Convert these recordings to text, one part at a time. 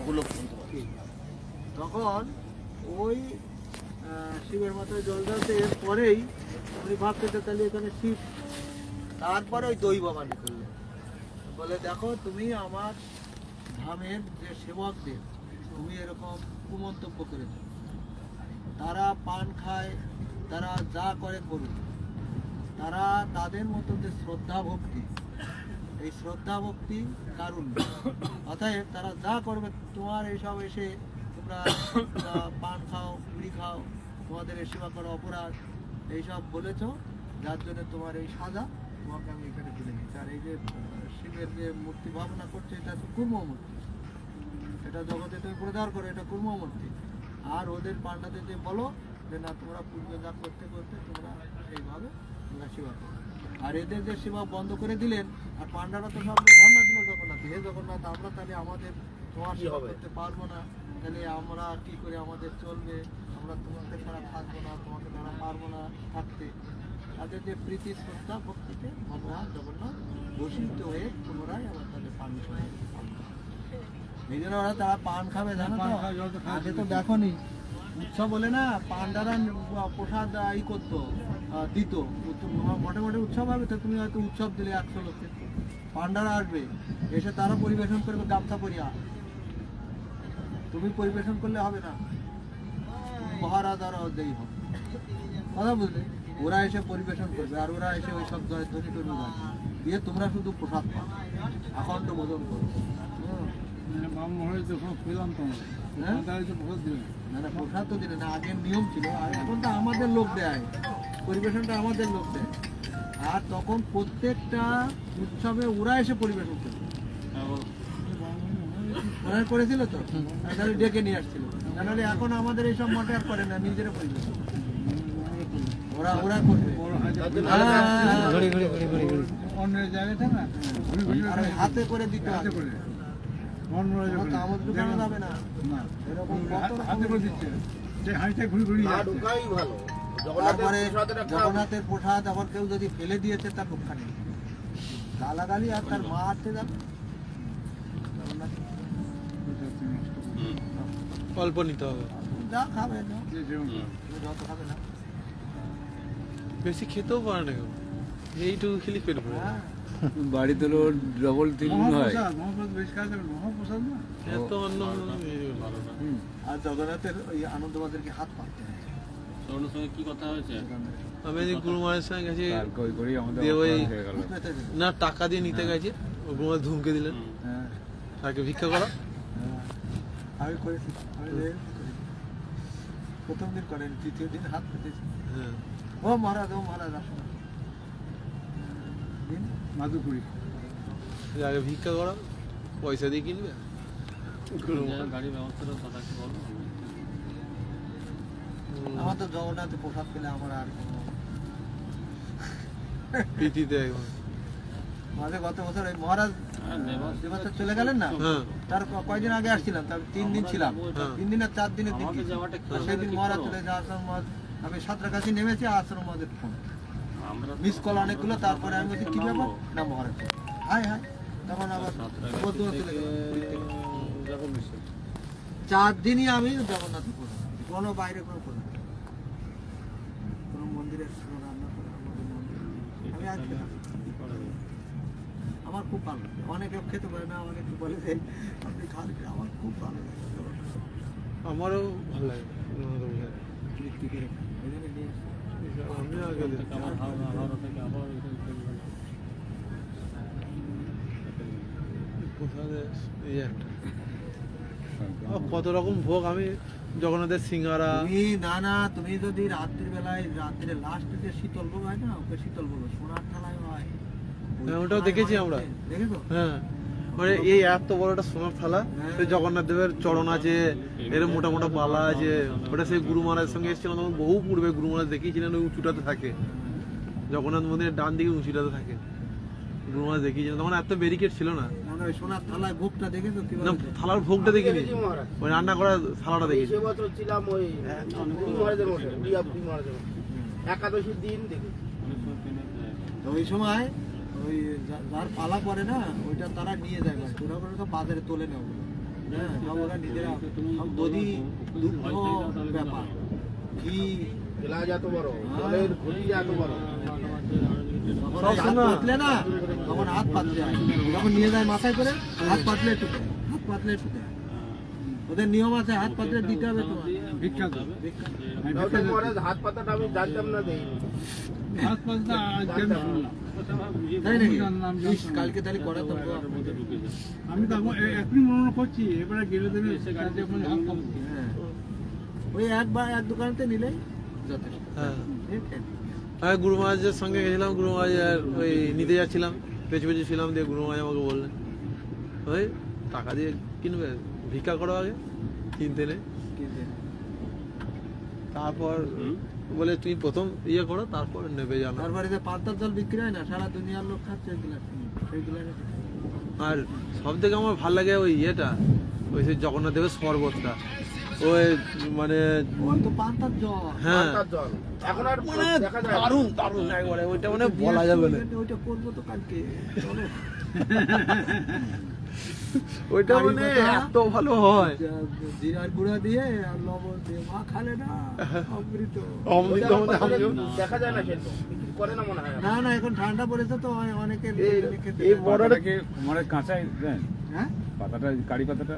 পুলক বলতে পারি। তখন ওই শিবের মাথায় জল ঢালতে এর পরেই উনি ভাবতে তাহলে এখানে শিব। তারপরে ওই দই বাবানি করলেন, বলে দেখো তুমি আমার ধামের যে সেবকদের তুমি এরকম কুমন্তব্য করেছ, তারা পান খায়, তারা যা করে করুক, তারা তাদের মতো যে শ্রদ্ধা ভক্তি, এই শ্রদ্ধা ভক্তি কারণ অতএব তারা যা করবে তোমার এইসব এসে তোমরা পান খাও, বিড়ি খাও, তোমাদের এই সেবা করা অপরাধ, এইসব বলেছ, যার জন্য তোমার এই সাজা, তোমাকে আমি এখানে তুলে নিচ্ছি। আর এই যে শিবের যে মূর্তি ভাবনা করছে, এটা তো কুর্ম মূর্তি, এটা জগতে তুমি প্রচার করো, এটা কুর্ম মূর্তি। আর ওদের পান্ডাদের যে বলো যে না তোমরা পূজা যা করতে করতে তোমরা সেইভাবে তোমরা সেবা করো। আর এদের যে সেবা বন্ধ করে দিলেন, আর পান্ডারা তো সব ধর্ণা দিল জগন্নাথ, হে জগন্নাথ আমরা তাহলে আমাদের তোমার সেবা করতে পারবো না, তাহলে আমরা কি করে আমাদের চলবে, আমরা তোমাকে ছাড়া থাকবো না, তোমাকে ছাড়া পারবো না থাকতে। তাদের যে প্রীতি শ্রদ্ধা ভক্তিতে ভগবান জগন্নাথ বসিত হয়ে পুনরায় আবার তাদের পান খায়। এই জন্য ওরা তারা পান খাবে, জানো তো? আগে তো দেখো নি উৎসব বলে না, পান্ডারা প্রসাদ ই করতো, দিত, মোটে মোটে উৎসব হবে তো তুমি হয়তো উৎসব দিলে 100 লোককে, পান্ডারা আসবে, এসে তারা পরিবেশন করবে গামছা পরিয়া, তুমি পরিবেশন করলে হবে না, মহারাজ আর দেই হবে, কথা বুঝলে? ওরা এসে পরিবেশন করবে, আর ওরা এসে ওই সব ধ্বনি টনি গাইবে, দিয়ে তোমরা শুধু প্রসাদ পাও, আখণ্ড ভোজন করো। না না, প্রসাদ তো দিলে না, আগের নিয়ম ছিল, আর এখন তো আমাদের লোক দেয়, পরিবেশনটা আমাদের লোক দেয়। আর তখন প্রত্যেকটা উৎসবে ওরা এসে পরিবেশন করবে, ওরা করেছিল তো, তাহলে ডেকে নিয়ে আসছিল। তাহলে এখন আমাদের এইসব মতে আর করে না, নিজেরা পরিবেশন ওরা ওরা করবে, অন্যের জায়গাটা না, হাতে করে দিতে হবে, যাবে না, এরকম তারপরে জগন্নাথের প্রসাদ আবার কেউ যদি ফেলে দিয়েছে তার রক্ষা নেই, গালাগালি আর তার মা আসতে যাবে, অল্প নিতে হবে, যা খাবে না, যত খাবে না, বেশি খেতেও পারে না কেউ, এইটুকু খেলি পেট ভরে। বাড়িতে ডবল তিন হয়, এত অন্য আর জগন্নাথের ওই আনন্দবাজারকে হাত পাততে হয়। সঙ্গে কি কথা হয়েছে? আমি যে গুরুমারের সঙ্গে গেছি, দিয়ে ওই না টাকা দিয়ে নিতে গেছে, গুরুমার ধুমকে দিলেন তাকে ভিক্ষা করা। আমি করেছি, প্রথম দিন করেন, তৃতীয় দিন হাত পেতেছি, ও মহারাজ ও মহারাজ আসুন, মাধুপুরি আগে ভিক্ষা করা, পয়সা দিয়ে কিনবে। গাড়ির ব্যবস্থাটা কথা কি বলবো? আমার তো জগন্নাথে প্রসাদ পেলে আমার আর কোনো প্রীতিতে একবার মাঝে গত বছর ওই মহারাজ যে বছর চলে গেলেন না, তার কয়েকদিন আগে আসছিলাম, তার 3 দিন ছিলাম, 3 দিন আর 4 দিনের দিন সেদিন মহারাজ চলে যায়, আশ্রম মহারাজ আমি সাঁতরাগাছি নেমেছি, আশ্রম মহারাজের ফোন মিস কল অনেকগুলো, তারপরে আমি বলছি কি ব্যাপার, না মহারাজ হাই হাই, তখন আবার চলে গেল। 4 দিনই আমি জগন্নাথে প্রসাদ, কোনো বাইরে কোনো প্রসাদ, কোনো মন্দিরে কোনো রান্না করে আমাদের মন্দিরে আমি আজকে আমার খুব ভালো লাগে, অনেকে খেতে পারে না, অনেকে বলে যে আপনি খান, আমার খুব ভালো লাগে, আমারও ভালো লাগে। তৃপ্তি করে ওই জন্য নিয়ে আসি। আমি আগে আবার হাওড়া থেকে আবার এই একটা কত রকম ভোগ, আমি জগন্নাথের সিঙ্গারা, তুমি না না, তুমি যদি রাত্রির বেলায়, রাত্রে লাস্টে যে শীতল ভোগ হয় না, ওকে শীতল ভোগ সোনার থালায় হয়, ওটাও দেখেছি আমরা, দেখেছো? হ্যাঁ, মানে এই এত বড় একটা সোনার থালা, জগন্নাথ দেবের চরণ আছে, এর মোটা মোটা বালা আছে, ওটা সেই গুরু মহারাজের সঙ্গে এসেছিলাম তখন, বহু পূর্বে গুরু মহারাজ দেখিয়েছিলেন, ওই উঁচুটাতে থাকে, জগন্নাথ মন্দিরের ডান দিকে উঁচুটাতে থাকে, গুরু মহারাজ দেখিয়েছিলেন, তখন এত ব্যারিকেড ছিল না, সোনার থালায় ভোগটা দেখেছো? না থালার ভোগটা দেখিনি, ওই রান্না করা থালাটা দেখেছি। ছিলাম ওই মহারাজের মধ্যে, একাদশীর দিন দেখি, ওই সময় ওই যার পালা পরে না, ওইটা তারা নিয়ে যায়, ওরা বাজারে তোলে না, হ্যাঁ, সব ওরা নিজেরা সব দধি দুগ্ধ ব্যাপার ঘি এলাচ এত বড়, জলের ঘটি এত বড়। যখন সব ওই হাত শোনা। পাতলে না তখন হাত পাতলে হয়। যখন নিয়ে যায় মাথায় করে হাত পাতলে একটু দেয়, হাত পাতলে একটু দেয়। ওদের নিয়ম আছে, হাত পাতলে দিতে হবে তোমার ভিক্ষা। ওটা মহারাজ হাত পাতাটা আমি জানতাম না দেই। তাই নাকি? ইস, কালকে তাহলে করাতাম তো। আমি তো এখনই মনে করছি এবারে গেলে দেবে হ্যাঁ। ওই একবার এক দোকানতে নিলেই যথেষ্ট। হ্যাঁ ঠিক আছে? আমি গুরু মহারাজের সঙ্গে গেছিলাম, গুরু মহারাজ ওই নিতে যাচ্ছিলাম, পেছু পেছু ছিলাম, দিয়ে গুরু মহারাজ আমাকে বললেন ওই টাকা দিয়ে কিনবে, ভিক্ষা করো আগে, কিনতে নেই। তারপর বলে তুই প্রথম ইয়ে করো, তারপর নেবে জানো। তারপরে যে পান্তার জল বিক্রি হয় না, সারা দুনিয়ার লোক খাচ্ছে ওইগুলা, সেইগুলা রেখে দেয়। আর সব থেকে আমার ভালো লাগে ওই ইয়েটা, ওই সেই জগন্নাথ দেবের শরবতটা, ওই মানে ওই তো পান্তার জল। হ্যাঁ পাতার জল এখন আর মানে দেখা যায় না। দারুণ দারুণ একবারে, ওইটা মানে বলা যাবে না। ওইটা করবো তো কালকে, চলো। ওইটা মানে এত ভালো হয়, জিরার গুঁড়া দিয়ে আর লবণ দিয়ে মা খালে না অমৃত। অমৃত ওইটা মানে পাতাটা আমিও- দেখা যায় না কিন্তু বিক্রি করে না মনে হয়। না না, এখন ঠান্ডা পড়েছে তো অনেকে খেতে এই চায়। বড়টা পাতাটাকে মানে কাঁচাই দেন, হ্যাঁ, পাতাটা কারি পাতাটা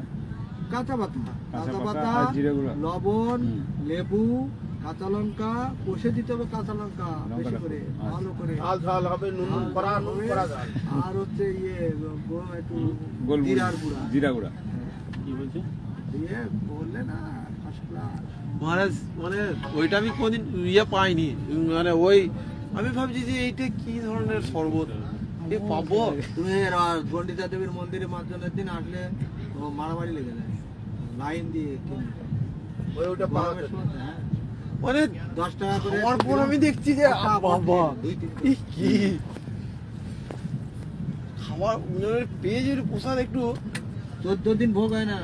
কাঁচা পাতা, কাঁচা কাঁচা পাতা পাতা, আর জিরে গুঁড়া। লবণ, হুম। লেবু, কাঁচা লঙ্কা কষে দিতে হবে, কাঁচা লঙ্কা বেশি লঙ্কাটা করে, আচ্ছা। ভালো করে। ঝাল ঝাল হবে, নুন ঝাল করা, ঝাল নুন হবে। করা যায়। আর হচ্ছে একটু গোলমরিচ, জিরার গুঁড়া জিরা গুঁড়া। কি বলছে? দিয়ে বললে না ফার্স্ট ক্লাস। মহারাজ মানে ওইটা আমি কোনদিন ইয়ে পাইনি, মানে ওই আমি ভাবছি যে এইটা কি ধরনের শরবত এ পাবো। তুমি গন্ডিতা দেবীর মন্দিরে মার্জনের দিন আসলে ও মারামারি লেগে যায়, লাইন দিয়ে কিনে। ওইটা পাওয়া গরমের যায়। সময়, হ্যাঁ, মানে 10 টাকা করে। খাওয়ার পর আমি দেখছি যে বাবা এ কি খাবার পেঁয়াজের প্রসাদ একটু 14 দিন ভোগ হয় না,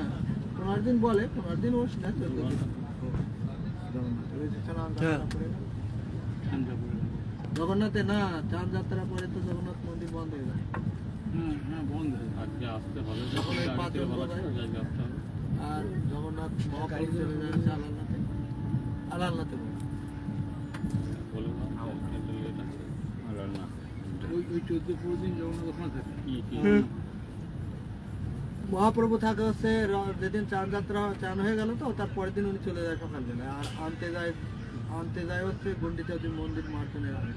15 দিন বলে, 15 দিন ওস না, 14 দিন ভোগ। জগন্নাথের ওই যে স্নান যাত্রা হ্যাঁ। করে না। জগন্নাথে না, চাঁদ যাত্রা করে তো জগন্নাথ মন্দির বন্ধ হয়ে যায়। হ্যাঁ বন্ধ আজকে আসতে হবে, যখন ওই আজকে পাঁচজন বলা বোধহয়। ছিল যে আজকে আসতে হবে। আর জগন্নাথ মহাপ্রভু চলে যাচ্ছে আলালনাথে, আলালনাথে বলে। বলে না, কিন্তু লেট আছে। আল্লাহ না। ওই 14-15 দিন জগন্নাথ ওখানে থাকে। কি মহাপ্রভু থাকে হচ্ছে যেদিন চাঁদ যাত্রা চান হয়ে গেল তো তার পরের দিন উনি চলে যায় সকালবেলায়, আর আনতে যায় হচ্ছে গন্ডিতা দেবী মন্দির মার্জনের আগে।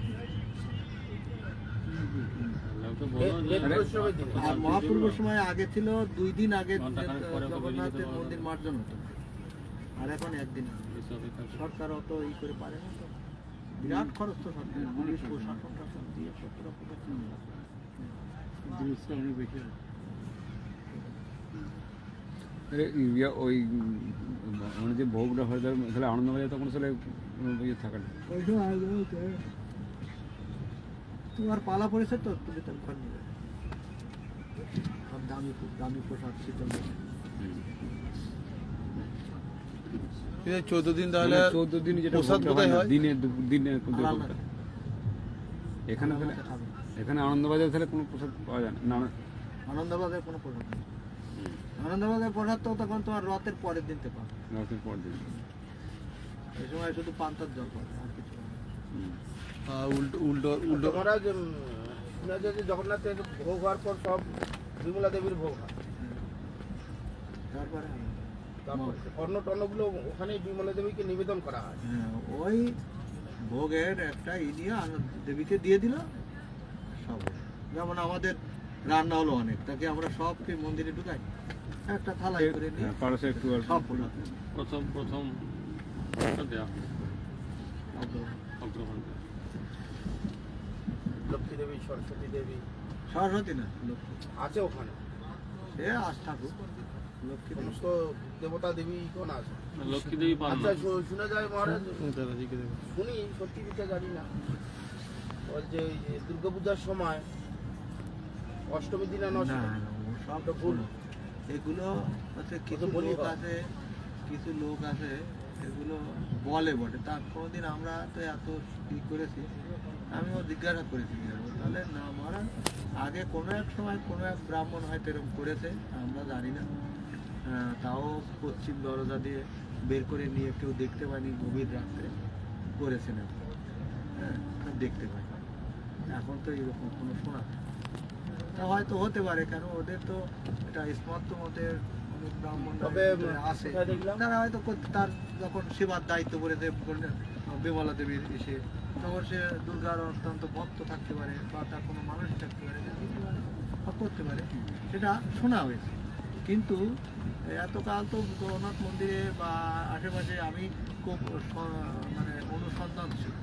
লোকে বলো যে বেদ বৈষ্ণবের দিনে। আর মহাপ্রভুর সময় আগে ছিল 2 দিন আগে ঘন্টাখানেক পরে ওকে বেরিয়ে জগন্নাথের যেতে পারবে। মন্দির মার্জন হতো, আর এখন একদিন আগে। বেশি অপেক্ষা করো। সরকার অত ই করে পারে না তো, বিরাট খরচ তো সরকার, পুলিশ প্রশাসন টাসন দিয়ে 17-18 জিনিসটা অনেক বেশি আছে। আরে ইয়া ওই মানে যে ভোগটা হয়ে যাবে তাহলে আনন্দবাজার তখন আসলে ইয়ে থাকে না। ওই সময় আগে হচ্ছে, তোমার পালা পড়েছে তো তুমি তার ঘর নিবে, সব দামি দামি পোশাক শীতল। 14 দিন তাহলে 14 দিন যেটা প্রসাদ ভোগটা কোথায় হয় না, হয়? দিনের ভোগটা। আলালনাথে। এখানে তাহলে আলালনাথে খাবে। এখানে আনন্দবাজার তাহলে কোনো প্রসাদ পাওয়া যায় না। না আনন্দবাজারের কোনো প্রসাদ নেই। আনন্দবাজারের প্রসাদ তো তখন তোমার রথের পরের দিনতে পাবে, রাতের পর দিন। এই সময় শুধু পান্তার জল পাবে, আর কিছু পাবে না। উল্টো উল্টো উল্টো মহারাজ শুনে যায় যে জগন্নাথের ভোগ হওয়ার পর সব বিমলা দেবীর ভোগ হয়। তারপরে তারপর অন্ন টন্নগুলো ওখানেই বিমলা দেবীকে নিবেদন করা হয়। হ্যাঁ, ওই ভোগের একটা দিয়ে দেবীকে দিয়ে দিল সব হলো। যেমন আমাদের রান্না হলো অনেক, তাকে আমরা সবকে মন্দিরে ঢুকাই, একটা থালায় করে নিয়ে হ্যাঁ, পারসে একটু আর সব হলো। প্রথম দেওয়া হয় অগ্রহণ। লক্ষ্মী দেবী, সরস্বতী দেবী সরস্বতী না, লক্ষ্মী, আছে ওখানে, সে আস্থা খুব লক্ষ্মী দেবী। সমস্ত দেবতা দেবী কোন আছে। লক্ষ্মী দেবী পান আচ্ছা শুনে যায় মহারাজ, তারা জিজ্ঞেস করে। শুনি সত্যি মিথ্যা জানি না, ওই যে দুর্গাপূজার সময় অষ্টমী দিন আর না নষ্টমী না, ও সব তো ভুল। ভুল। এগুলো হচ্ছে কিছু বলি লোক হয়। আছে, কিছু লোক আছে এগুলো বলে বটে, তার কোনোদিন আমরা তো এত ই করেছি, আমিও জিজ্ঞাসা করেছি যে, তাহলে না মহারাজ আগে কোনো এক সময় কোনো এক ব্রাহ্মণ হয়তো এরকম করেছে, আমরা জানি না, তাও পশ্চিম দরজা দিয়ে বের করে নিয়ে কেউ দেখতে পায়নি, গভীর রাত্রে করেছেন আর কি। হ্যাঁ, দেখতে পাই। এখন তো এরকম কোনো শোনা যায় না। তা হয়তো হতে পারে, কারণ ওদের তো এটা স্মার্ত মতের অনেক ব্রাহ্মণ তবে আছে, কোথায় দেখলাম? তারা হয়তো তার যখন সেবার দায়িত্ব করে দেব বিমলা দেবীর এসে, তখন সে দুর্গার অত্যন্ত ভক্ত থাকতে পারে বা তার কোনো মানুষ থাকতে পারে, যা দিতে পারে বা করতে পারে, সেটা শোনা হয়েছে। কিন্তু এতকাল তো জগন্নাথ মন্দিরে বা আশেপাশে আমি খুব মানে অনুসন্ধান ছিল।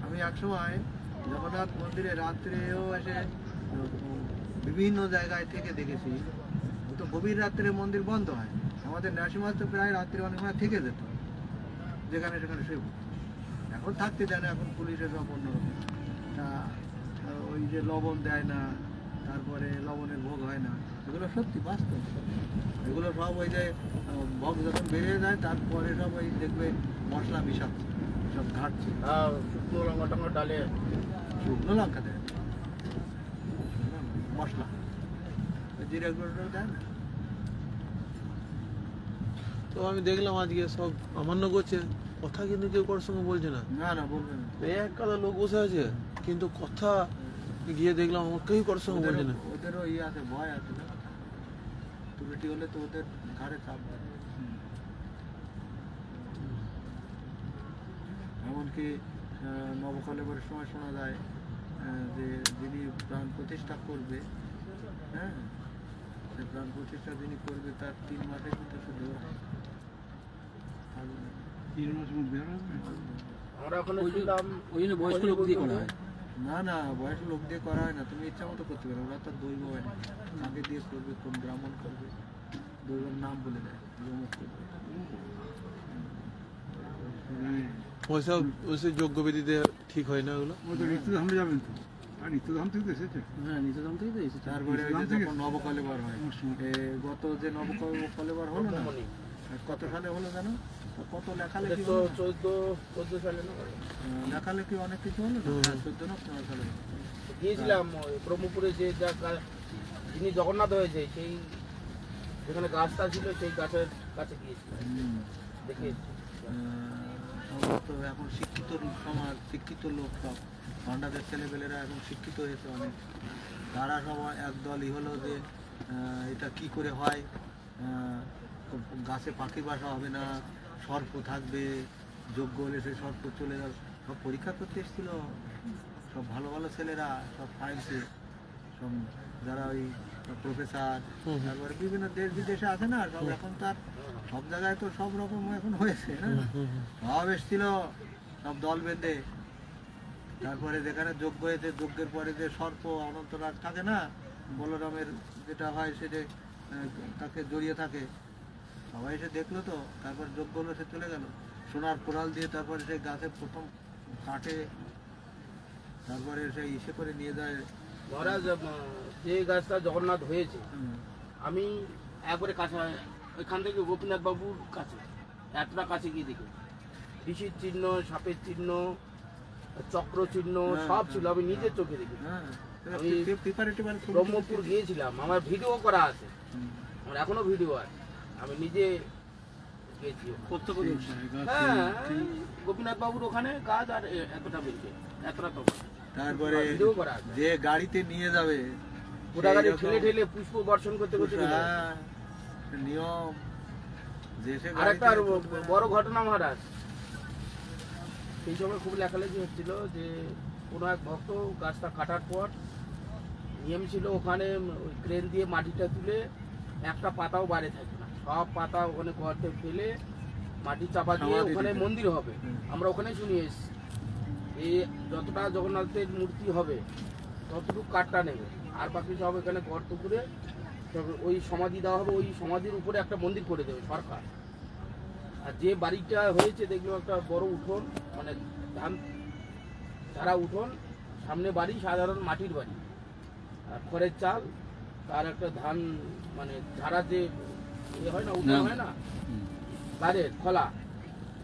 আমি একসময় জগন্নাথ মন্দিরে রাত্রেও এসে বিভিন্ন জায়গায় থেকে দেখেছি। ও তো গভীর রাত্রে মন্দির বন্ধ হয়, আমাদের নরসিংহ তো প্রায় রাত্রে অনেক সময় থেকে যেত, যেখানে সেখানে শুয়ে পড়তো। এখন থাকতে দেয় না, এখন পুলিশের সব অন্যরকম। তা ওই যে লবণ দেয় না, তারপরে লবণের ভোগ হয় না, এগুলো সত্যি বাস্তব। এগুলো সব ওই যে ভোগ যখন বেরিয়ে যায় তারপরে সব ওই দেখবে মশলা মিশাচ্ছে, সব ঘাটছে, শুকনো লঙ্কা টঙ্কা ডালে শুকনো লঙ্কা দেয় না, মশলা জিরে গুঁড়ো দেয় না। তো আমি দেখলাম আজকে সব অমান্য করছে, কথা কিন্তু কেউ কারোর সঙ্গে বলছে না। না না বলবেন না। এক কাদা লোক বসে আছে, কিন্তু কথা গিয়ে দেখলাম আমার কেউ কারোর সঙ্গে বলছে না। ওদেরও ইয়ে আছে, ভয় আছে না, ত্রুটি হলে তো ওদের ঘাড়ে চাপ দেয়। এমনকি নবকলেবরের সময় শোনা যায় যে যিনি প্রাণ প্রতিষ্ঠা করবে, হ্যাঁ, সে প্রাণ প্রতিষ্ঠা যিনি করবে তার 3 মাসের ভিতরে সে দেওয়া হয়। 3 মাস মধ্যে বের হবে? আমরা ওখানে ছিলাম। ওই জন্য বয়স্ক লোক দিয়ে করা হয়। না না, বয়স্ক লোক দিয়ে করা হয় না, তুমি ইচ্ছা মতো করতে পারো। ওরা তো দৈব হয় না, আগে দিয়ে করবে, কোন ব্রাহ্মণ করবে, দৈবের নাম বলে দেয়, অমুক করবে। ওইসব যোগ্য বিধিতে ঠিক হয় না ওগুলো। ও তো নিত্যধামে যাবেন তো, আর নিত্যধাম থেকে তো এসেছে। হ্যাঁ, নিচেধাম থেকে তো এসেছে। তারপরে ওই যে ইসলাম থেকে- যখন নবকলেবর হয়, গত যে নবকলেবর হলো না, কত সালে হলো জানো? কত লেখালেখি হলো না? 14 সালে না লেখালেখি অনেক কিছু হলো না, 14 না 15 সালে হলো। গিয়েছিলাম ওই ব্রহ্মপুরে, যে যিনি জগন্নাথ হয়েছে সেই যেখানে গাছটা ছিল সেই গাছের কাছে গিয়েছিলাম, দেখে এসেছি। সমস্ত এখন শিক্ষিত সমাজ, শিক্ষিত লোক, সব ভান্ডাদের ছেলেপেলেরা এখন শিক্ষিত হয়েছে অনেক। তারা সবাই একদলই হলো যে এটা কি করে হয়, গাছে পাখি বাসা হবে না, সর্প থাকবে, যোগ্য হলে সে সর্প চলে যাবে। সব পরীক্ষা করতে এসেছিল সব ভালো ভালো ছেলেরা, সব সায়েন্সে, সব যারা ওই প্রফেসর, তারপরে বিভিন্ন দেশ বিদেশে আছে না সব। এখন তার সব জায়গায় তো সব রকম এখন হয়েছে না, সব এসেছিল সব দল বেঁধে। তারপরে যেখানে যজ্ঞ হয়েছে, যজ্ঞের পরে যে সর্প অনন্তনাগ থাকে না, বলরামের যেটা হয় সেটা তাকে জড়িয়ে থাকে, সবাই এসে দেখলো তো। তারপর যজ্ঞ হলো, সে চলে গেল সোনার কোরাল দিয়ে। তারপরে সেই গাছে প্রথম কাটে, তারপরে সেই ইসে করে নিয়ে যায়। মহারাজ, যে গাছটা জগন্নাথ হয়েছে, আমি একবারে কাছে, ওইখান থেকে গোপীনাথ বাবুর কাছে, এতটা কাছে গিয়ে দেখি ঋষির চিহ্ন, সাপের চিহ্ন, চক্র চিহ্ন সব ছিল, আমি নিজের চোখে দেখি। হ্যাঁ, আমি প্রিপারেটিভ ব্রহ্মপুর গিয়েছিলাম, আমার ভিডিও করা আছে, আমার এখনো ভিডিও আছে, আমি নিজে গিয়েছি। হ্যাঁ, গোপীনাথ বাবুর ওখানে গাছ আর এতটা বেশি, এতটা তো তারপরে ভিডিও করা আছে। যে গাড়িতে নিয়ে যাবে গোটা গাড়ি সেই ঠেলে রকম ঠেলে পুষ্প বর্ষণ করতে করতে নিয়ে যাবে। হ্যাঁ, নিয়ম যে সে আর একটা গাড়িতে বড় ঘটনা মহারাজ, সেই সময় খুব লেখালেখি হচ্ছিল যে কোনো এক ভক্ত গাছটা কাটার পর নিয়ম ছিল ওখানে ক্রেন দিয়ে মাটিটা তুলে একটা পাতাও বাইরে থাকবে না, সব পাতা ওখানে গর্তে ফেলে মাটি চাপা দিয়ে সমাধি ওখানে দিতে। মন্দির হবে। আমরা ওখানে শুনে এসেছি এই যতটা জগন্নাথের মূর্তি হবে ততটুকু কাঠটা নেবে, আর বাকি সব এখানে গর্ত করে সব ওই সমাধি দেওয়া হবে, ওই সমাধির উপরে একটা মন্দির করে দেবে সরকার। আর যে বাড়িটা হয়েছে দেখলো একটা বড় উঠোন, মানে ধান ঝাড়া উঠোন, সামনে বাড়ি সাধারণ মাটির বাড়ি, আর খড়ের চাল, তার একটা ধান মানে ঝাড়া যে ইয়ে হয় না, উঠোন হয় না বাড়ির খোলা,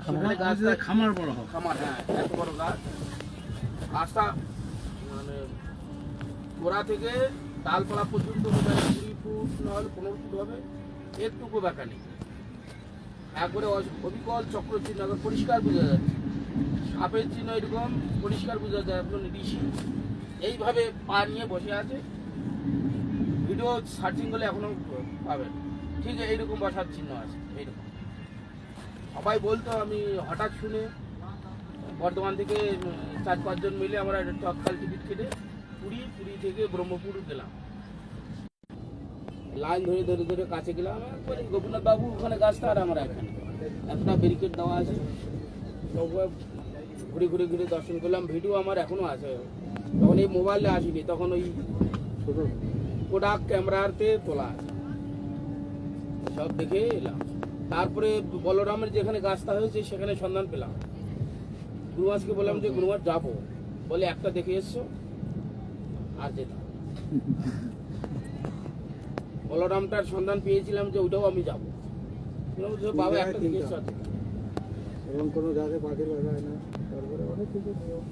সেখানে গাছটা খামার বড় হবে। খামার, হ্যাঁ এত বড় গাছ। গাছটা মানে গোড়া থেকে ডালপালা পর্যন্ত 20 ফুট না হলে 15 ফুট হবে, একটুকু বাঁকা নেই, একবারে অবিকল চক্র চিহ্ন একবার পরিষ্কার বোঝা যাচ্ছে, সাপের চিহ্ন এরকম পরিষ্কার বোঝা যায়, একদম ঋষি এইভাবে পা নিয়ে বসে আছে। ভিডিও সার্চিং করলে এখনো পাবেন, ঠিক এইরকম বসার চিহ্ন আছে এইরকম। সবাই বলতো, আমি হঠাৎ শুনে বর্ধমান থেকে 4-5 জন মিলে আমরা তৎকাল টিকিট কেটে পুরী থেকে ব্রহ্মপুর গেলাম। লাইন ধরে ধরে ধরে কাছে গেলাম, একবারে গোপীনাথ বাবু ওখানে গাছটা আর আমরা এখানে একটা ব্যারিকেড দেওয়া আছে, সবাই ঘুরে ঘুরে ঘুরে দর্শন করলাম। ভিডিও আমার এখনো আছে, তখন এই মোবাইলে আসিনি, তখন ওই কোডাক ক্যামেরাতে তোলা আছে, সব দেখে এলাম। তারপরে বলরামের যেখানে গাছটা হয়েছে সেখানে সন্ধান পেলাম। গুরুমাসকে বললাম যে গুরুমাস যাবো, বলে একটা দেখে এসছো আর যেতাম। বলরামটার সন্ধান পেয়েছিলাম যে ওইটাও আমি যাবো, বাবা একটা দেখে এসছো আর যেতাম। এরকম কোনো জায়গায় পাখির বাসা হয় না, তারপরে অনেক কিছু নিয়ম।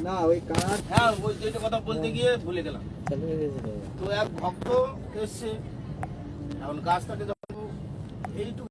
না ওই কাঠ হ্যাঁ, ওই যেটা কথা বলতে গিয়ে ভুলে গেলাম। তো এক ভক্ত এসছে, এখন গাছটাকে যখন এইটুকু